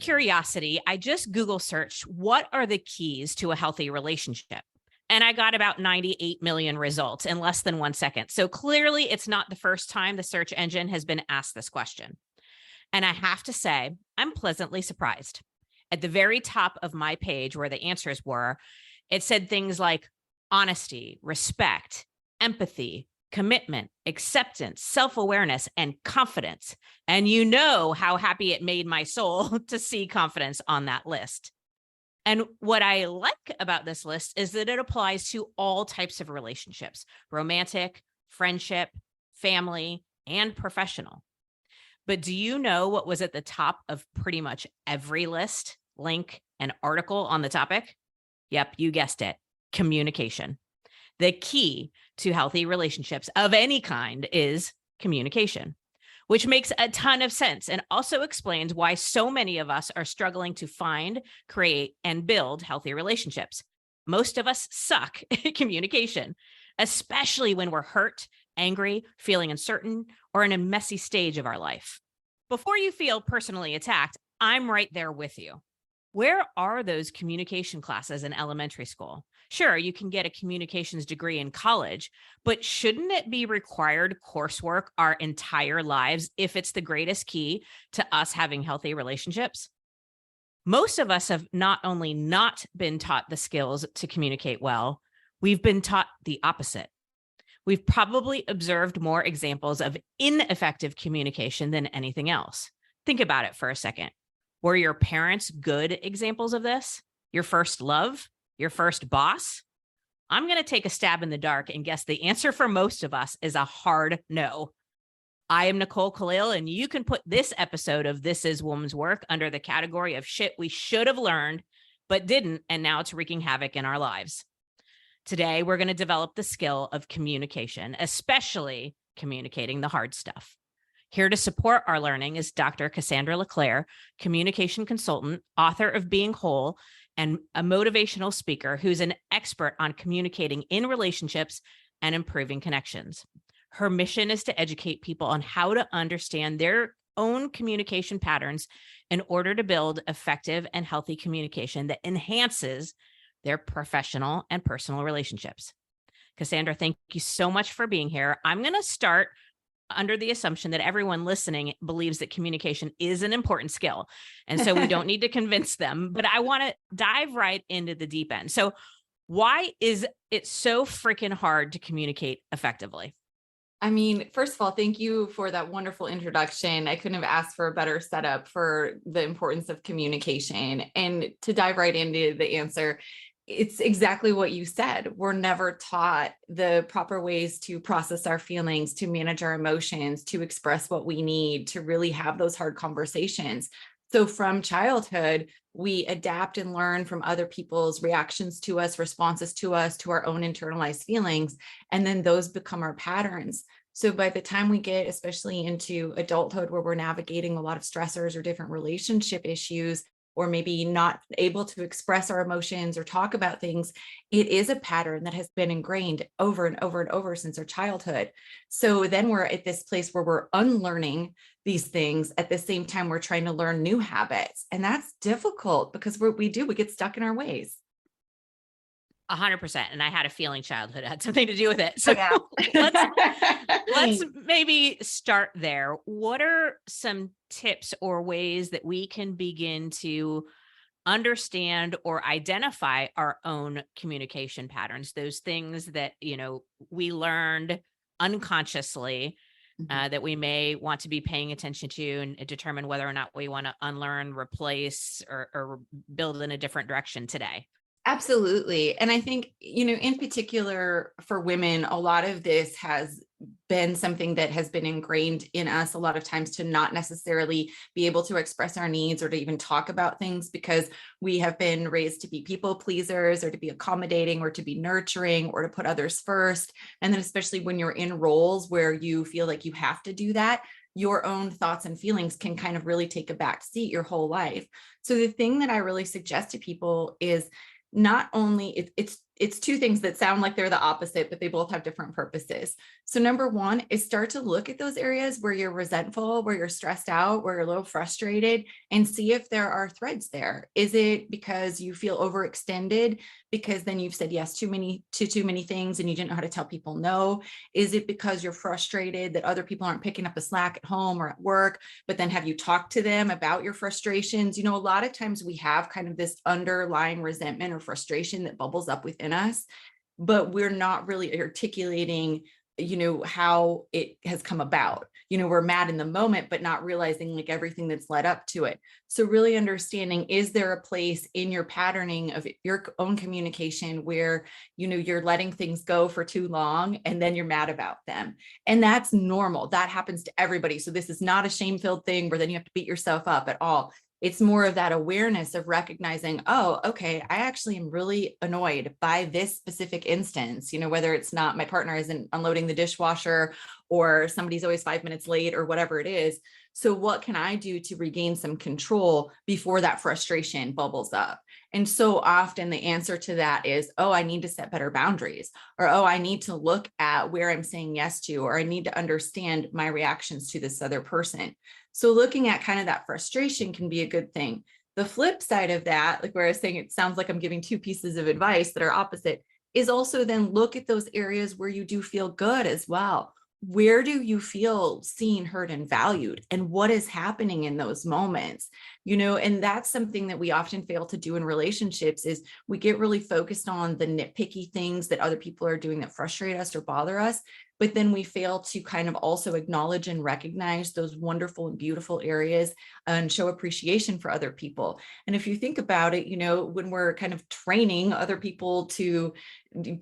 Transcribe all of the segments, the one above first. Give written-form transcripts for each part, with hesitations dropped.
curiosity, I just Google searched, what are the keys to a healthy relationship? And I got about 98 million results in less than 1 second. So clearly it's not the first time the search engine has been asked this question. And I have to say, I'm pleasantly surprised. At the very top of my page where the answers were, it said things like honesty, respect, empathy, commitment, acceptance, self-awareness, and confidence. And you know how happy it made my soul to see confidence on that list. And what I like about this list is that it applies to all types of relationships: romantic, friendship, family, and professional. But do you know what was at the top of pretty much every list, link, and article on the topic? Yep, you guessed it, communication. The key to healthy relationships of any kind is communication, which makes a ton of sense and also explains why so many of us are struggling to find, create, and build healthy relationships. Most of us suck at communication, especially when we're hurt, angry, feeling uncertain, or in a messy stage of our life. Before you feel personally attacked, I'm right there with you. Where are those communication classes in elementary school? Sure, you can get a communications degree in college, but shouldn't it be required coursework our entire lives if it's the greatest key to us having healthy relationships? Most of us have not only not been taught the skills to communicate well, we've been taught the opposite. We've probably observed more examples of ineffective communication than anything else. Think about it for a second. Were your parents good examples of this? Your first love? Your first boss? I'm going to take a stab in the dark and guess the answer for most of us is a hard no. I am Nicole Kalil, and you can put this episode of This Is Woman's Work under the category of shit we should have learned, but didn't, and now it's wreaking havoc in our lives. Today, we're going to develop the skill of communication, especially communicating the hard stuff. Here to support our learning is Dr. Cassandra LeClair, communication consultant, author of Being Whole, and a motivational speaker who's an expert on communicating in relationships and improving connections. Her mission is to educate people on how to understand their own communication patterns in order to build effective and healthy communication that enhances their professional and personal relationships. Cassandra, thank you so much for being here. I'm going to start under the assumption that everyone listening believes that communication is an important skill. And so we don't need to convince them, but I want to dive right into the deep end. So why is it so freaking hard to communicate effectively? I mean, first of all, thank you for that wonderful introduction. I couldn't have asked for a better setup for the importance of communication. And to dive right into the answer, it's exactly what you said. We're never taught the proper ways to process our feelings, to manage our emotions, to express what we need, to really have those hard conversations. So from childhood, we adapt and learn from other people's reactions to us, responses to us, to our own internalized feelings, and then those become our patterns. So by the time we get, especially into adulthood, where we're navigating a lot of stressors or different relationship issues, or maybe not able to express our emotions or talk about things, it is a pattern that has been ingrained over and over and over since our childhood. So then we're at this place where we're unlearning these things. At the same time, we're trying to learn new habits. And that's difficult because we get stuck in our ways. 100%. And I had a feeling childhood had something to do with it. So Yeah. let's maybe start there. What are some tips or ways that we can begin to understand or identify our own communication patterns, those things that, we learned unconsciously that we may want to be paying attention to and determine whether or not we want to unlearn, replace, or build in a different direction today? Absolutely. And I think, in particular for women, a lot of this has been something that has been ingrained in us a lot of times to not necessarily be able to express our needs or to even talk about things because we have been raised to be people pleasers or to be accommodating or to be nurturing or to put others first. And then especially when you're in roles where you feel like you have to do that, your own thoughts and feelings can kind of really take a back seat your whole life. So the thing that I really suggest to people is not only it's two things that sound like they're the opposite, but they both have different purposes. So number one is start to look at those areas where you're resentful, where you're stressed out, where you're a little frustrated, and see if there are threads there. Is it because you feel overextended because then you've said yes to too many things and you didn't know how to tell people no? Is it because you're frustrated that other people aren't picking up the slack at home or at work, but then have you talked to them about your frustrations? You know, a lot of times we have kind of this underlying resentment or frustration that bubbles up within us, but we're not really articulating, you know, how it has come about. You know, we're mad in the moment, but not realizing like everything that's led up to it. So really understanding, is there a place in your patterning of your own communication where, you know, you're letting things go for too long and then you're mad about them? And that's normal. That happens to everybody. So this is not a shame-filled thing where then you have to beat yourself up at all. It's more of that awareness of recognizing, oh, okay, I actually am really annoyed by this specific instance, you know, whether it's not my partner isn't unloading the dishwasher or somebody's always 5 minutes late or whatever it is. So what can I do to regain some control before that frustration bubbles up? And so often the answer to that is, oh, I need to set better boundaries, or, oh, I need to look at where I'm saying yes to, or I need to understand my reactions to this other person. So looking at kind of that frustration can be a good thing. The flip side of that, like where I was saying, it sounds like I'm giving two pieces of advice that are opposite, is also then look at those areas where you do feel good as well. Where do you feel seen, heard, and valued? And what is happening in those moments? You know, and that's something that we often fail to do in relationships is we get really focused on the nitpicky things that other people are doing that frustrate us or bother us. But then we fail to kind of also acknowledge and recognize those wonderful and beautiful areas and show appreciation for other people. And if you think about it, you know, when we're kind of training other people to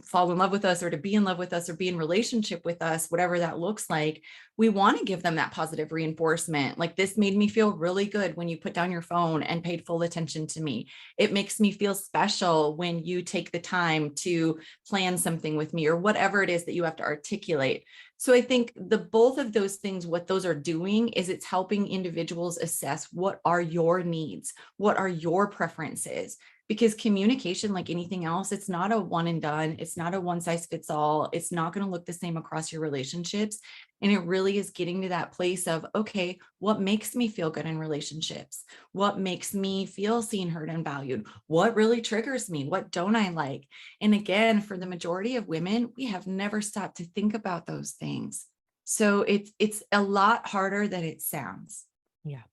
fall in love with us or to be in love with us or be in relationship with us, whatever that looks like, we want to give them that positive reinforcement. Like, this made me feel really good when you put down your phone and paid full attention to me. It makes me feel special when you take the time to plan something with me, or whatever it is that you have to articulate. So I think the both of those things, what those are doing is it's helping individuals assess, what are your needs? What are your preferences? Because communication, like anything else, it's not a one and done. It's not a one size fits all. It's not going to look the same across your relationships. And it really is getting to that place of, okay, what makes me feel good in relationships? What makes me feel seen, heard, and valued? What really triggers me? What don't I like? And again, for the majority of women, we have never stopped to think about those things. So it's a lot harder than it sounds. Yeah.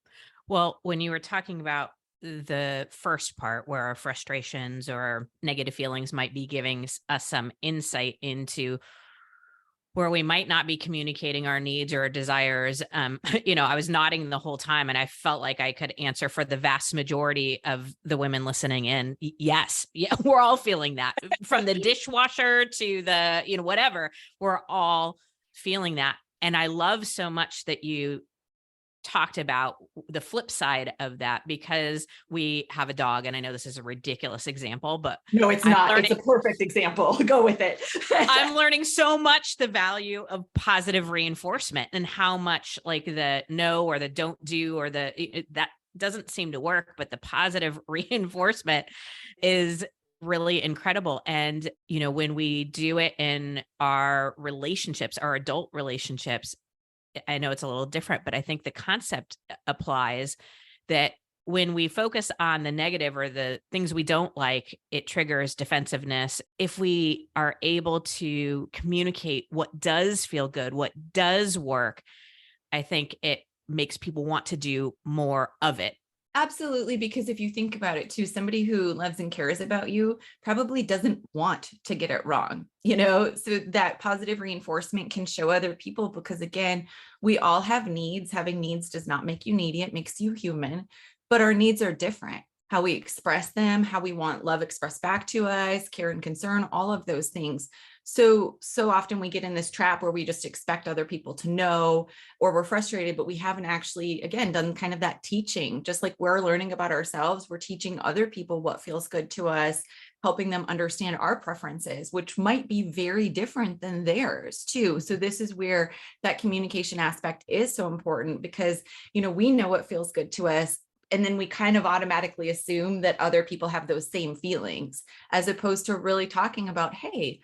Well, when you were talking about the first part where our frustrations or negative feelings might be giving us some insight into where we might not be communicating our needs or desires, I was nodding the whole time and I felt like I could answer for the vast majority of the women listening in. Yes. Yeah. We're all feeling that, from the dishwasher to the, whatever, we're all feeling that. And I love so much that you talked about the flip side of that, because we have a dog, and I know this is a ridiculous example, but no, it's not. It's a perfect example. Go with it. I'm learning so much the value of positive reinforcement, and how much like the no or the don't do or that doesn't seem to work, but the positive reinforcement is really incredible. And, when we do it in our relationships, our adult relationships, I know it's a little different, but I think the concept applies that when we focus on the negative or the things we don't like, it triggers defensiveness. If we are able to communicate what does feel good, what does work, I think it makes people want to do more of it. Absolutely. Because if you think about it too, somebody who loves and cares about you probably doesn't want to get it wrong, so that positive reinforcement can show other people, because again, we all have needs. Having needs does not make you needy. It makes you human, but our needs are different. How we express them, how we want love expressed back to us, care and concern, all of those things. So often we get in this trap where we just expect other people to know, or we're frustrated, but we haven't actually, again, done kind of that teaching. Just like we're learning about ourselves, we're teaching other people what feels good to us, helping them understand our preferences, which might be very different than theirs too. So this is where that communication aspect is so important, because, we know what feels good to us. And then we kind of automatically assume that other people have those same feelings, as opposed to really talking about, hey,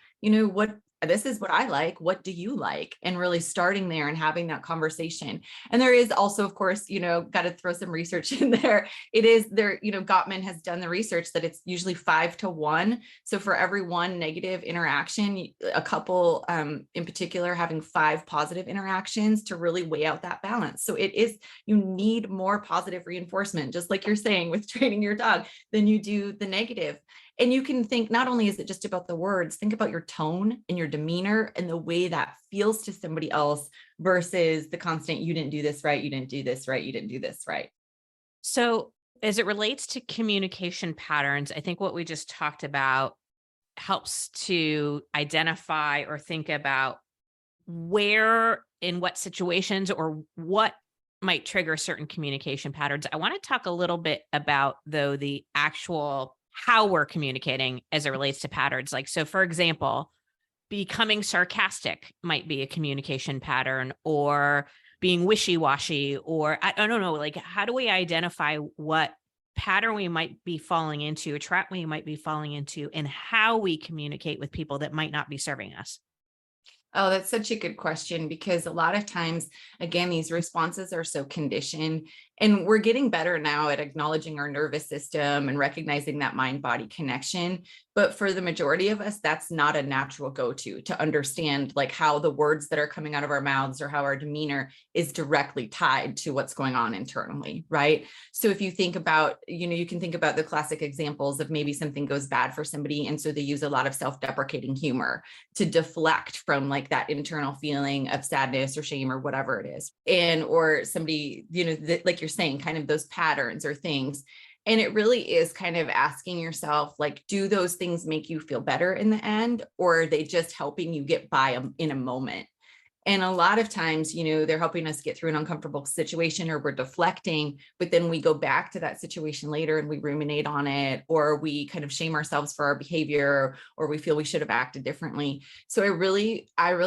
this is what I like. What do you like? And really starting there and having that conversation. And there is also, of course, got to throw some research in there. It is there, Gottman has done the research that it's usually 5-1. So for every one negative interaction, a couple in particular having 5 positive interactions to really weigh out that balance. So you need more positive reinforcement, just like you're saying with training your dog, than you do the negative. And you can think, not only is it just about the words, think about your tone and your demeanor and the way that feels to somebody else versus the constant, you didn't do this right, you didn't do this right, you didn't do this right. So as it relates to communication patterns, I think what we just talked about helps to identify or think about where, in what situations, or what might trigger certain communication patterns. I want to talk a little bit about, though, the actual how we're communicating as it relates to patterns. Like, so for example, becoming sarcastic might be a communication pattern, or being wishy-washy, or I don't know, like, how do we identify what pattern we might be falling into, a trap we might be falling into, and how we communicate with people that might not be serving us? Oh, that's such a good question, because a lot of times, again, these responses are so conditioned, and we're getting better now at acknowledging our nervous system and recognizing that mind-body connection. But for the majority of us, that's not a natural go-to to understand, like, how the words that are coming out of our mouths or how our demeanor is directly tied to what's going on internally, right? So if you think about, you can think about the classic examples of maybe something goes bad for somebody, and so they use a lot of self-deprecating humor to deflect from like that internal feeling of sadness or shame or whatever it is. And, or somebody, like you're saying, kind of those patterns or things. And it really is kind of asking yourself, like, do those things make you feel better in the end, or are they just helping you get by in a moment? And a lot of times, they're helping us get through an uncomfortable situation, or we're deflecting, but then we go back to that situation later and we ruminate on it, or we kind of shame ourselves for our behavior, or we feel we should have acted differently. So I really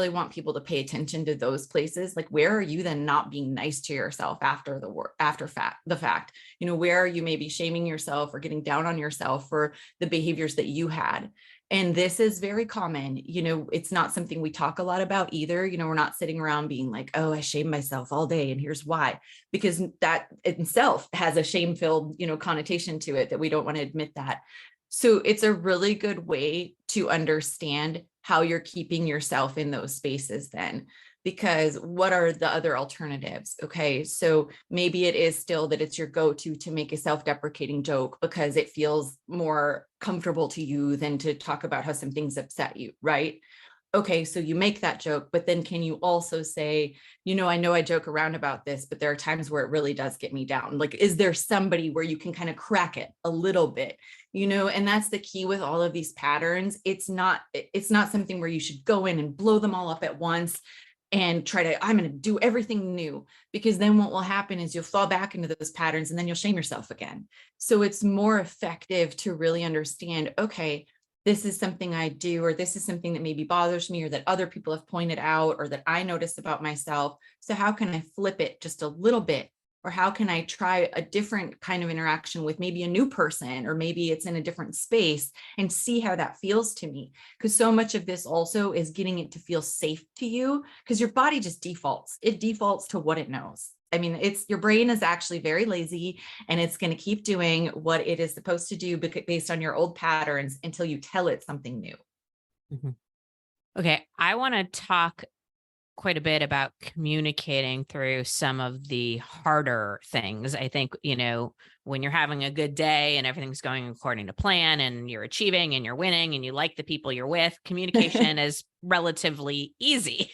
want people to pay attention to those places. Like, where are you then not being nice to yourself after the fact? Where are you maybe shaming yourself or getting down on yourself for the behaviors that you had? And this is very common. It's not something we talk a lot about either. We're not sitting around being like, oh, I shame myself all day, and here's why, because that itself has a shame-filled, connotation to it that we don't want to admit that. So it's a really good way to understand how you're keeping yourself in those spaces then. Because what are the other alternatives? Okay, so maybe it is still that it's your go-to to make a self-deprecating joke because it feels more comfortable to you than to talk about how some things upset you, right? Okay, so you make that joke, but then can you also say, I know I joke around about this, but there are times where it really does get me down. Like, is there somebody where you can kind of crack it a little bit? And that's the key with all of these patterns. It's not something where you should go in and blow them all up at once and I'm going to do everything new, because then what will happen is you'll fall back into those patterns and then you'll shame yourself again. So it's more effective to really understand, okay, this is something I do, or this is something that maybe bothers me, or that other people have pointed out, or that I notice about myself. So how can I flip it just a little bit? Or how can I try a different kind of interaction with maybe a new person, or maybe it's in a different space, and see how that feels to me? Because so much of this also is getting it to feel safe to you, because your body just defaults. It defaults to what it knows. I mean, your brain is actually very lazy, and it's going to keep doing what it is supposed to do based on your old patterns until you tell it something new. Mm-hmm. Okay, I want to talk quite a bit about communicating through some of the harder things. I think, when you're having a good day and everything's going according to plan and you're achieving and you're winning and you like the people you're with, communication is relatively easy.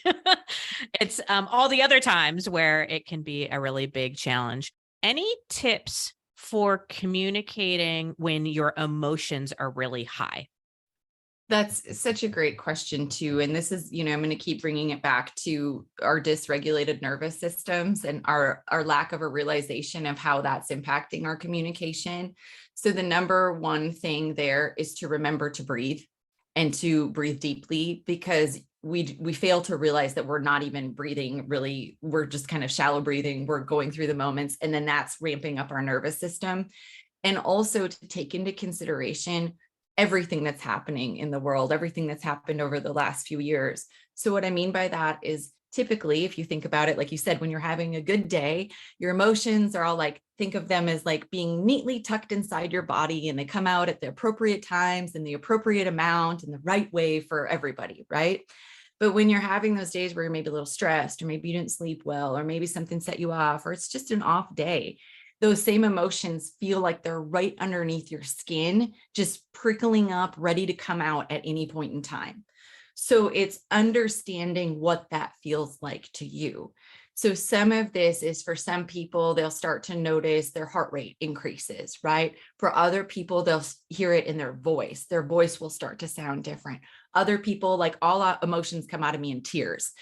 It's all the other times where it can be a really big challenge. Any tips for communicating when your emotions are really high? That's such a great question too. And this is, I'm going to keep bringing it back to our dysregulated nervous systems and our lack of a realization of how that's impacting our communication. So the number one thing there is to remember to breathe. and to breathe deeply, because we fail to realize that we're not even breathing really. We're just kind of shallow breathing. We're going through the moments, and then that's ramping up our nervous system. And also to take into consideration everything that's happening in the world, everything that's happened over the last few years. So what I mean by that is, typically, if you think about it, like you said, when you're having a good day, your emotions are all like, think of them as like being neatly tucked inside your body, and they come out at the appropriate times and the appropriate amount and the right way for everybody, right? But when you're having those days where you're maybe a little stressed, or maybe you didn't sleep well, or maybe something set you off, or it's just an off day, those same emotions feel like they're right underneath your skin, just prickling up, ready to come out at any point in time. So it's understanding what that feels like to you. So some of this is, for some people, they'll start to notice their heart rate increases, right? For other people, they'll hear it in their voice. Their voice will start to sound different. Other people, like, all emotions come out of me in tears,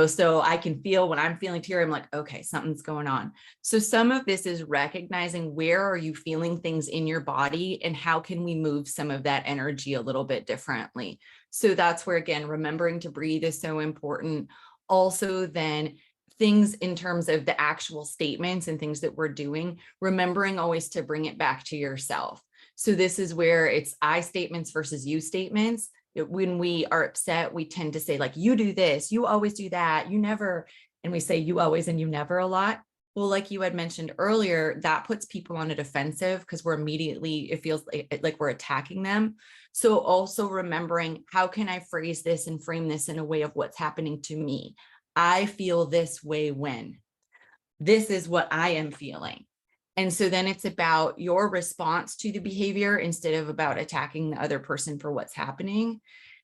so I can feel when I'm feeling tear, I'm like, okay, something's going on. So some of this is recognizing, where are you feeling things in your body, and how can we move some of that energy a little bit differently? So that's where, again, remembering to breathe is so important. Also, then, things in terms of the actual statements and things that we're doing, remembering always to bring it back to yourself. So this is where it's I statements versus you statements. When we are upset, we tend to say, like, you do this, you always do that, you never, and we say you always and you never a lot. Well, like you had mentioned earlier, that puts people on a defensive, because we're immediately, it feels like we're attacking them. So also remembering, how can I phrase this and frame this in a way of what's happening to me? I feel this way when this is what I am feeling. And so then it's about your response to the behavior, instead of about attacking the other person for what's happening.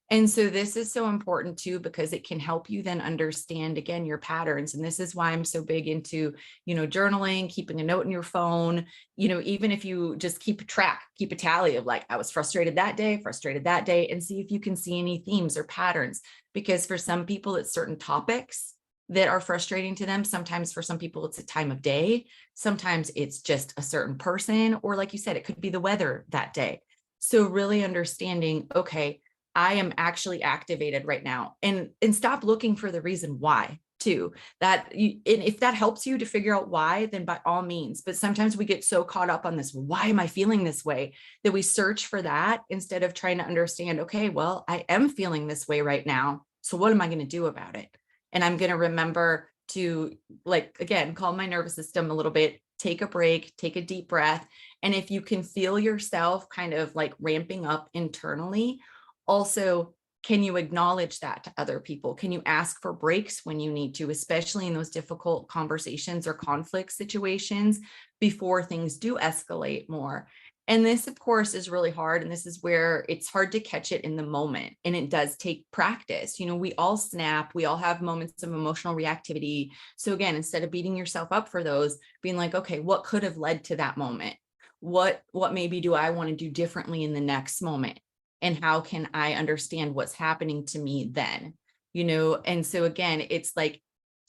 And so this is so important too, because it can help you then understand, again, your patterns. And this is why I'm so big into, journaling, keeping a note in your phone, even if you just keep a tally of, like, I was frustrated that day, and see if you can see any themes or patterns. Because for some people, it's certain topics that are frustrating to them. Sometimes for some people, it's a time of day. Sometimes it's just a certain person, or like you said, it could be the weather that day. So really understanding, okay, I am actually activated right now, and stop looking for the reason why too. And if that helps you to figure out why, then by all means. But sometimes we get so caught up on this, why am I feeling this way, that we search for that instead of trying to understand, okay, well, I am feeling this way right now. So what am I going to do about it? And I'm going to remember to, like, again, calm my nervous system a little bit, take a break, take a deep breath. And if you can feel yourself kind of like ramping up internally, also, can you acknowledge that to other people? Can you ask for breaks when you need to, especially in those difficult conversations or conflict situations, before things do escalate more? And this, of course, is really hard. And this is where it's hard to catch it in the moment. And it does take practice. We all snap. We all have moments of emotional reactivity. So again, instead of beating yourself up for those, being like, okay, what could have led to that moment? What maybe do I want to do differently in the next moment? And how can I understand what's happening to me then? And so again, it's like,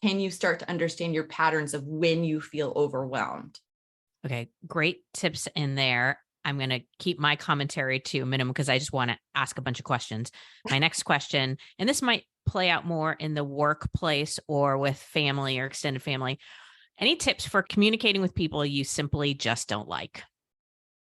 can you start to understand your patterns of when you feel overwhelmed? Okay, great tips in there. I'm going to keep my commentary to a minimum, because I just want to ask a bunch of questions. My next question, and this might play out more in the workplace or with family or extended family. Any tips for communicating with people you simply just don't like?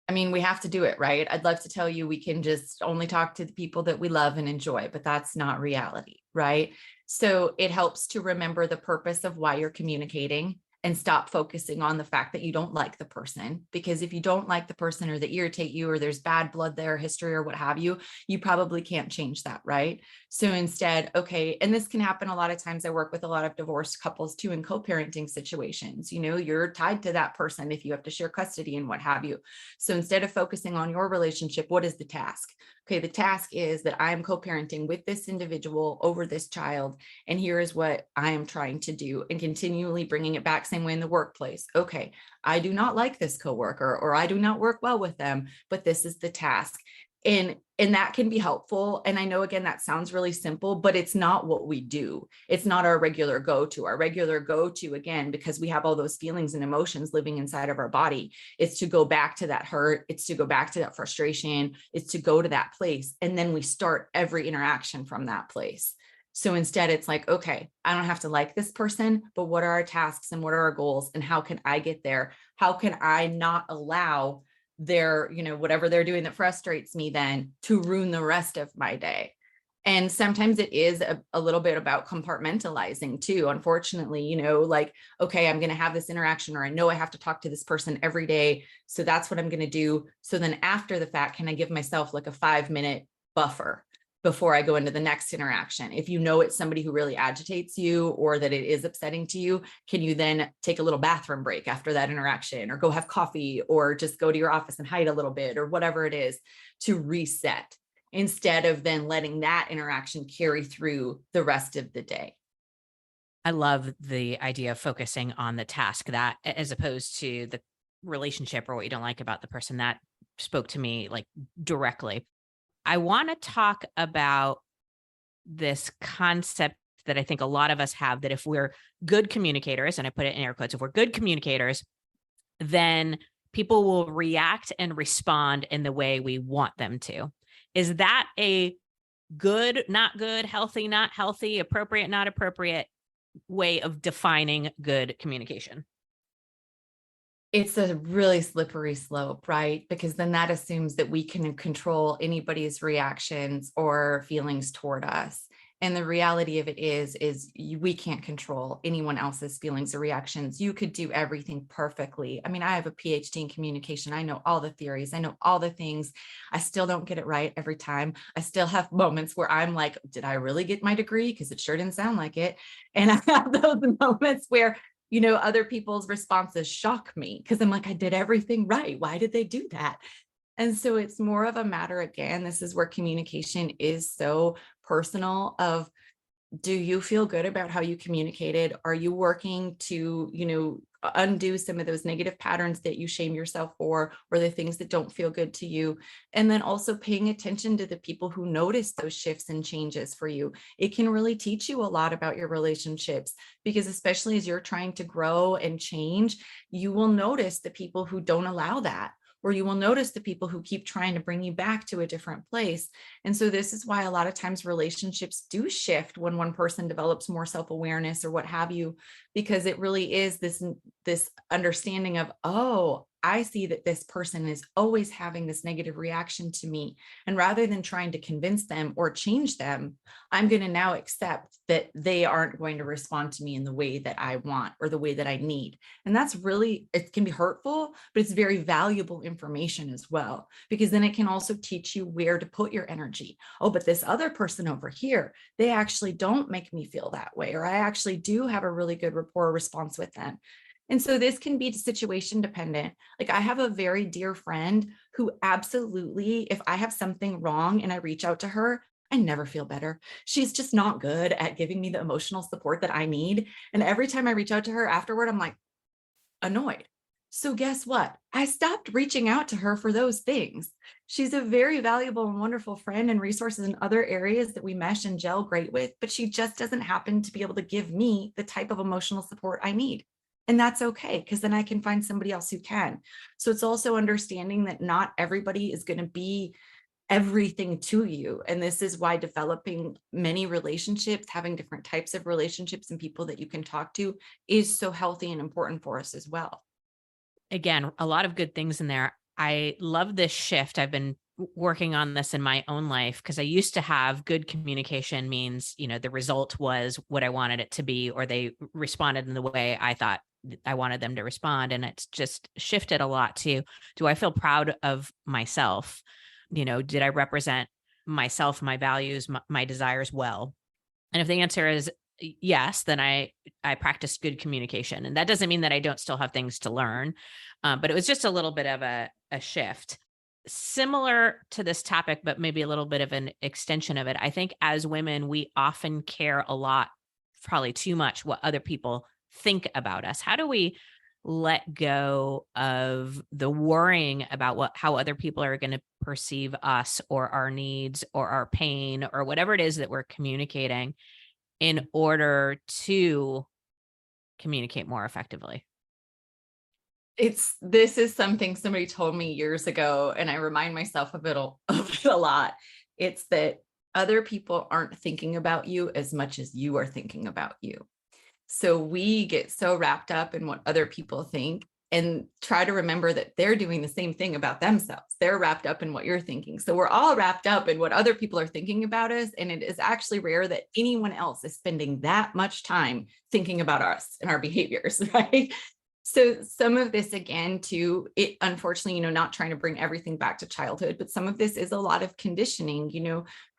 I mean, we have to do it, right? I'd love to tell you we can just only talk to the people that we love and enjoy, but that's not reality, right? So it helps to remember the purpose of why you're communicating, and stop focusing on the fact that you don't like the person. Because if you don't like the person, or they irritate you, or there's bad blood there, history, or what have you, you probably can't change that, right? So instead, okay, and this can happen a lot of times. I work with a lot of divorced couples too, in co-parenting situations. You're tied to that person if you have to share custody and what have you. So instead of focusing on your relationship, what is the task? Okay, the task is that I am co-parenting with this individual over this child, and here is what I am trying to do, and continually bringing it back. Same way in the workplace. Okay, I do not like this coworker, or I do not work well with them, but this is the task. And And that can be helpful. And I know, again, that sounds really simple, but it's not what we do. It's not our regular go-to. Our regular go-to, again, because we have all those feelings and emotions living inside of our body, it's to go back to that hurt. It's to go back to that frustration. It's to go to that place. And then we start every interaction from that place. So instead, it's like, okay, I don't have to like this person, but what are our tasks and what are our goals and how can I get there? How can I not allow their, whatever they're doing that frustrates me then to ruin the rest of my day? And sometimes it is a little bit about compartmentalizing too. Unfortunately, like, okay, I'm going to have this interaction, or I know I have to talk to this person every day. So that's what I'm going to do. So then after the fact, can I give myself like a 5-minute buffer before I go into the next interaction? If you know it's somebody who really agitates you or that it is upsetting to you, can you then take a little bathroom break after that interaction, or go have coffee, or just go to your office and hide a little bit, or whatever it is, to reset, instead of then letting that interaction carry through the rest of the day? I love the idea of focusing on the task, that as opposed to the relationship or what you don't like about the person. That spoke to me like directly. I want to talk about this concept that I think a lot of us have, that if we're good communicators, and I put it in air quotes, if we're good communicators, then people will react and respond in the way we want them to. Is that a good, not good, healthy, not healthy, appropriate, not appropriate way of defining good communication? It's a really slippery slope, right? Because then that assumes that we can control anybody's reactions or feelings toward us. And the reality of it is we can't control anyone else's feelings or reactions. You could do everything perfectly. I mean, I have a PhD in communication. I know all the theories. I know all the things. I still don't get it right every time. I still have moments where I'm like, did I really get my degree? Because it sure didn't sound like it. And I have those moments where other people's responses shock me, because I'm like, I did everything right. Why did they do that? And so it's more of a matter, again, this is where communication is so personal, of, do you feel good about how you communicated? Are you working to, undo some of those negative patterns that you shame yourself for, or the things that don't feel good to you? And then also paying attention to the people who notice those shifts and changes for you. It can really teach you a lot about your relationships, because especially as you're trying to grow and change, you will notice the people who don't allow that, or you will notice the people who keep trying to bring you back to a different place. And so this is why a lot of times relationships do shift when one person develops more self-awareness or what have you, because it really is this understanding of, oh, I see that this person is always having this negative reaction to me. And rather than trying to convince them or change them, I'm going to now accept that they aren't going to respond to me in the way that I want or the way that I need. And that's really, it can be hurtful, but it's very valuable information as well, because then it can also teach you where to put your energy. Oh, but this other person over here, they actually don't make me feel that way, or I actually do have a really good rapport response with them. And so this can be situation dependent. Like, I have a very dear friend who absolutely, if I have something wrong and I reach out to her, I never feel better. She's just not good at giving me the emotional support that I need. And every time I reach out to her afterward, I'm like annoyed. So guess what? I stopped reaching out to her for those things. She's a very valuable and wonderful friend and resources in other areas that we mesh and gel great with, but she just doesn't happen to be able to give me the type of emotional support I need. And that's okay, because then I can find somebody else who can. So it's also understanding that not everybody is going to be everything to you. And this is why developing many relationships, having different types of relationships and people that you can talk to, is so healthy and important for us as well. Again, a lot of good things in there. I love this shift. I've been working on this in my own life, because I used to have good communication means, the result was what I wanted it to be, or they responded in the way I thought I wanted them to respond. And it's just shifted a lot to, do I feel proud of myself? Did I represent myself, my values, my desires well? And if the answer is yes, then I practiced good communication. And that doesn't mean that I don't still have things to learn, but it was just a little bit of a shift. Similar to this topic, but maybe a little bit of an extension of it. I think as women, we often care a lot, probably too much, what other people think about us. How do we let go of the worrying about how other people are going to perceive us or our needs or our pain or whatever it is that we're communicating in order to communicate more effectively. This is something somebody told me years ago, and I remind myself of it a lot. It's that other people aren't thinking about you as much as you are thinking about you. So we get so wrapped up in what other people think and try to remember that they're doing the same thing about themselves. They're wrapped up in what you're thinking. So we're all wrapped up in what other people are thinking about us. And it is actually rare that anyone else is spending that much time thinking about us and our behaviors, right? So some of this, again, too, it unfortunately, not trying to bring everything back to childhood, but some of this is a lot of conditioning,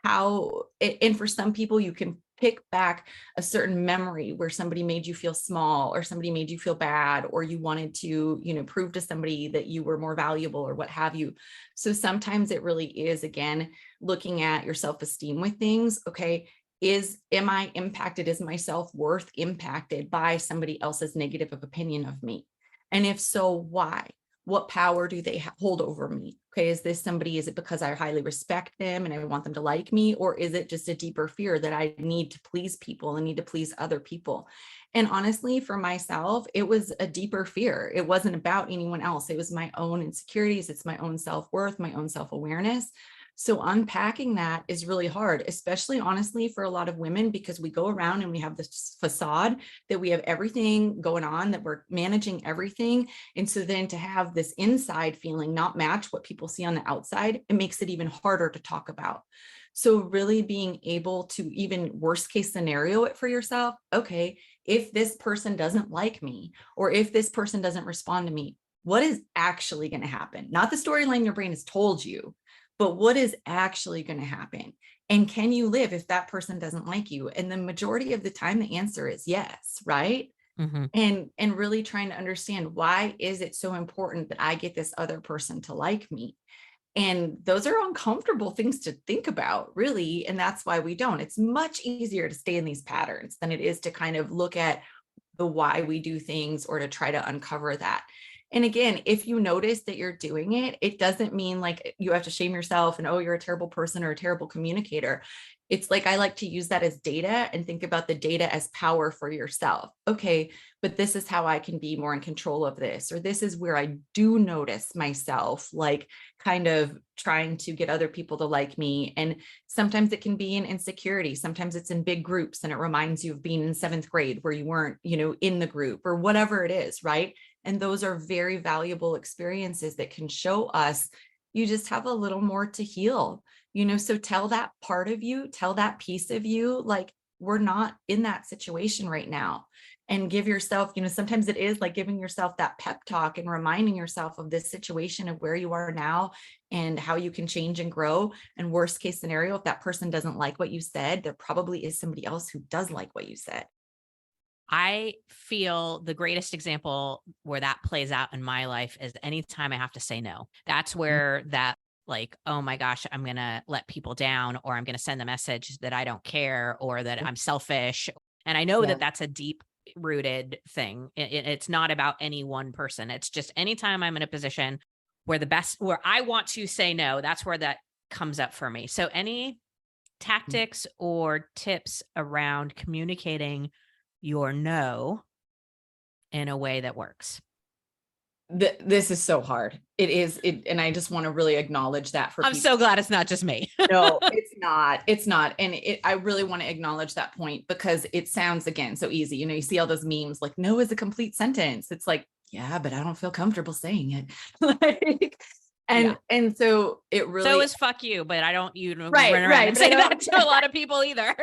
and for some people, you can pick back a certain memory where somebody made you feel small or somebody made you feel bad, or you wanted to, prove to somebody that you were more valuable or what have you. So sometimes it really is, again, looking at your self-esteem with things. Okay, am I impacted? Is my self-worth impacted by somebody else's negative opinion of me? And if so, why? What power do they hold over me? Okay, is it because I highly respect them and I want them to like me? Or is it just a deeper fear that I need to please people and need to please other people? And honestly, for myself, it was a deeper fear. It wasn't about anyone else. It was my own insecurities. It's my own self-worth, my own self-awareness. So unpacking that is really hard, especially honestly for a lot of women, because we go around and we have this facade that we have everything going on, that we're managing everything. And so then to have this inside feeling not match what people see on the outside, it makes it even harder to talk about. So really being able to even worst case scenario it for yourself. Okay, if this person doesn't like me, or if this person doesn't respond to me, what is actually going to happen? Not the storyline your brain has told you, but what is actually going to happen? And can you live if that person doesn't like you? And the majority of the time, the answer is yes, right? Mm-hmm. And really trying to understand, why is it so important that I get this other person to like me? And those are uncomfortable things to think about, really. And that's why we don't. It's much easier to stay in these patterns than it is to kind of look at the why we do things or to try to uncover that. And again, if you notice that you're doing it, it doesn't mean like you have to shame yourself and, oh, you're a terrible person or a terrible communicator. It's like, I like to use that as data and think about the data as power for yourself. Okay, but this is how I can be more in control of this, or this is where I do notice myself, like kind of trying to get other people to like me. And sometimes it can be in insecurity. Sometimes it's in big groups and it reminds you of being in 7th grade where you weren't, in the group or whatever it is, right? And those are very valuable experiences that can show us you just have a little more to heal, so tell that part of you, tell that piece of you, like, we're not in that situation right now. And give yourself, sometimes it is like giving yourself that pep talk and reminding yourself of this situation of where you are now and how you can change and grow. And worst case scenario, if that person doesn't like what you said, there probably is somebody else who does like what you said. I feel the greatest example where that plays out in my life is anytime I have to say no. That's where that, like, oh my gosh, I'm going to let people down, or I'm going to send a message that I don't care, or that I'm selfish. And I know Yeah. that that's a deep rooted thing. It's not about any one person. It's just anytime I'm in a position where I want to say no, that's where that comes up for me. So any tactics or tips around communicating your no in a way that works? This is so hard. It is. And I just want to really acknowledge that for I'm people. so glad it's not just me. No, it's not. It's not. And I really want to acknowledge that point, because it sounds, again, so easy. You see all those memes like, no is a complete sentence. It's like, yeah, but I don't feel comfortable saying it. Like, Yeah. and so it really. So is fuck you, but I don't, Right, run around right, and but I say that don't. to a lot of people either.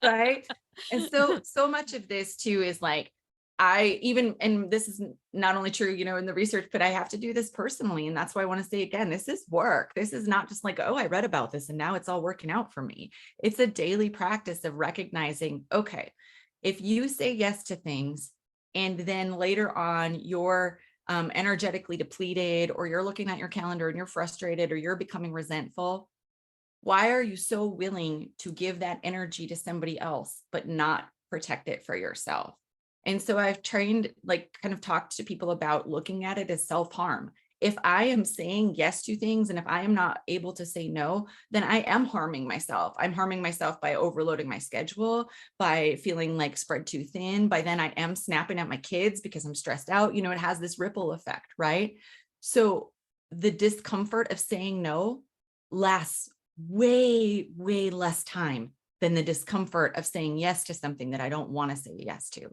Right. And so much of this too is like, and this is not only true, in the research, but I have to do this personally. And that's why I want to say again, this is work. This is not just like, oh, I read about this and now it's all working out for me. It's a daily practice of recognizing, okay, if you say yes to things and then later on you're energetically depleted, or you're looking at your calendar and you're frustrated, or you're becoming resentful, why are you so willing to give that energy to somebody else, but not protect it for yourself? And so I've trained, like kind of talked to people about looking at it as self-harm. If I am saying yes to things and if I am not able to say no, then I am harming myself. I'm harming myself by overloading my schedule, by feeling like spread too thin. By then I am snapping at my kids because I'm stressed out. You know, it has this ripple effect, right? So the discomfort of saying no lasts way, way less time than the discomfort of saying yes to something that I don't want to say yes to,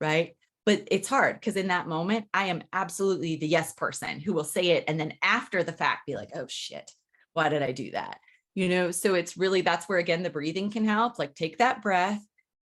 right? But it's hard because in that moment, I am absolutely the yes person who will say it. And then after the fact, be like, oh shit, why did I do that? You know, so it's really, that's where, again, the breathing can help. Like take that breath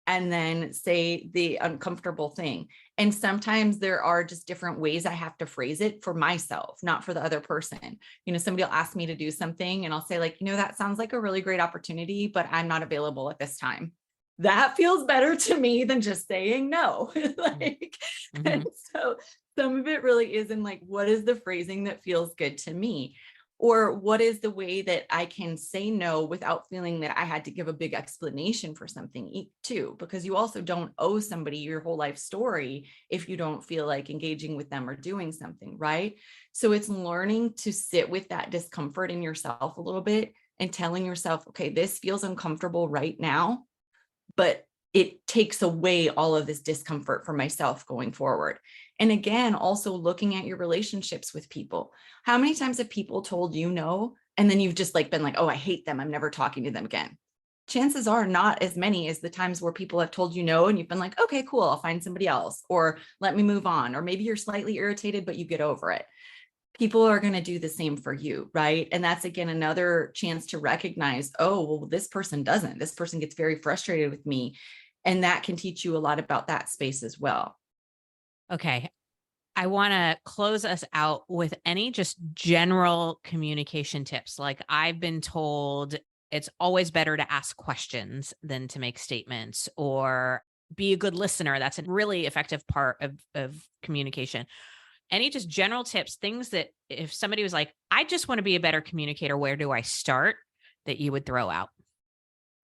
and then say the uncomfortable thing. And sometimes there are just different ways I have to phrase it for myself, not for the other person. You know, somebody will ask me to do something and I'll say like, you know, that sounds like a really great opportunity, but I'm not available at this time. That feels better to me than just saying no. Like, Mm-hmm. and so some of it really is in like, what is the phrasing that feels good to me? Or what is the way that I can say no without feeling that I had to give a big explanation for something too, because you also don't owe somebody your whole life story if you don't feel like engaging with them or doing something, right? So it's learning to sit with that discomfort in yourself a little bit and telling yourself, okay, this feels uncomfortable right now, but it takes away all of this discomfort for myself going forward. And again, also looking at your relationships with people. How many times have people told you no, and then you've just like been like, oh, I hate them, I'm never talking to them again? Chances are not as many as the times where people have told you no and you've been like, okay, cool, I'll find somebody else, or let me move on. Or maybe you're slightly irritated, but you get over it. People are going to do the same for you, right? And that's, again, another chance to recognize, oh, well, this person doesn't. This person gets very frustrated with me. And that can teach you a lot about that space as well. Okay. I want to close us out with any just general communication tips. Like I've been told it's always better to ask questions than to make statements, or be a good listener. That's a really effective part of communication. Any just general tips, things that if somebody was like, I just want to be a better communicator, where do I start, that you would throw out?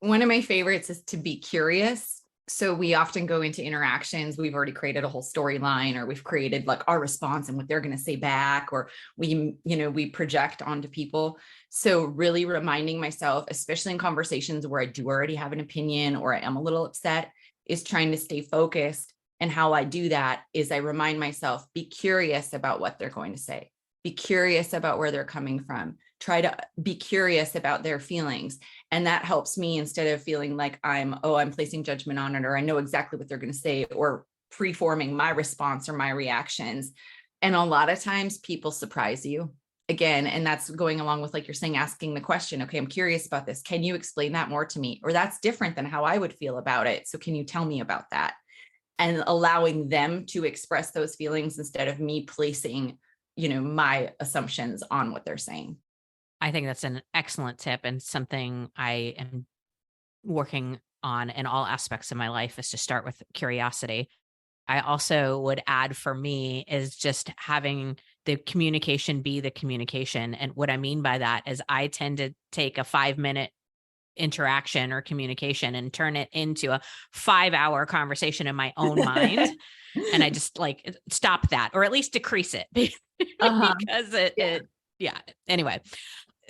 One of my favorites is to be curious. So we often go into interactions, we've already created a whole storyline, or we've created like our response and what they're going to say back, or we project onto people. So really reminding myself, especially in conversations where I do already have an opinion or I am a little upset, is trying to stay focused. And how I do that is I remind myself, be curious about what they're going to say. Be curious about where they're coming from. Try to be curious about their feelings. And that helps me, instead of feeling like I'm placing judgment on it, or I know exactly what they're going to say, or preforming my response or my reactions. And a lot of times people surprise you again. And that's going along with, like you're saying, asking the question, okay, I'm curious about this. Can you explain that more to me? Or that's different than how I would feel about it. So can you tell me about that? And allowing them to express those feelings instead of me placing, my assumptions on what they're saying. I think that's an excellent tip, and something I am working on in all aspects of my life is to start with curiosity. I also would add, for me, is just having the communication be the communication. And what I mean by that is I tend to take a 5-minute interaction or communication and turn it into a 5-hour conversation in my own mind. And I just like stop that, or at least decrease it because yeah. Anyway,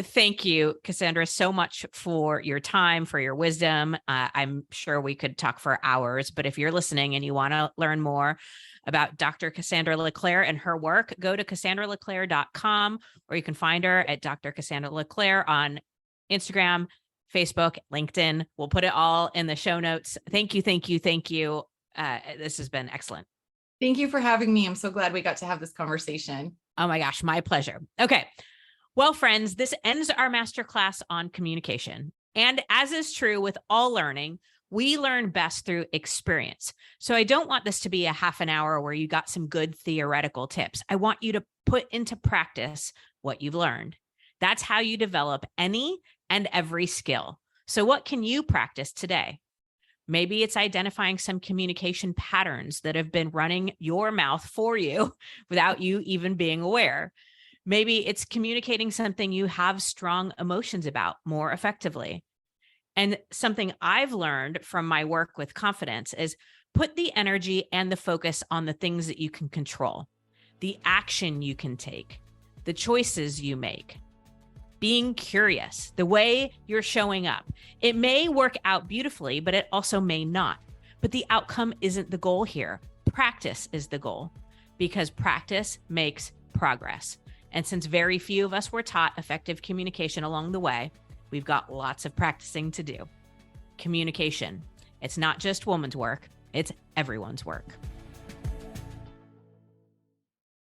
thank you, Cassandra, so much for your time, for your wisdom. I'm sure we could talk for hours, but if you're listening and you want to learn more about Dr. Cassandra LeClair and her work, go to CassandraLeClair.com, or you can find her at Dr. Cassandra LeClair on Instagram, Facebook, LinkedIn. We'll put it all in the show notes. Thank you. Thank you. Thank you. This has been excellent. Thank you for having me. I'm so glad we got to have this conversation. Oh my gosh, my pleasure. Okay. Well, friends, this ends our masterclass on communication. And as is true with all learning, we learn best through experience. So I don't want this to be a half an hour where you got some good theoretical tips. I want you to put into practice what you've learned. That's how you develop any and every skill. So what can you practice today? Maybe it's identifying some communication patterns that have been running your mouth for you without you even being aware. Maybe it's communicating something you have strong emotions about more effectively. And something I've learned from my work with confidence is Put the energy and the focus on the things that you can control, the action you can take, the choices you make. Being curious, the way you're showing up. It may work out beautifully, but it also may not. But the outcome isn't the goal here. Practice is the goal, because practice makes progress. And since very few of us were taught effective communication along the way, we've got lots of practicing to do. Communication. It's not just woman's work, it's everyone's work.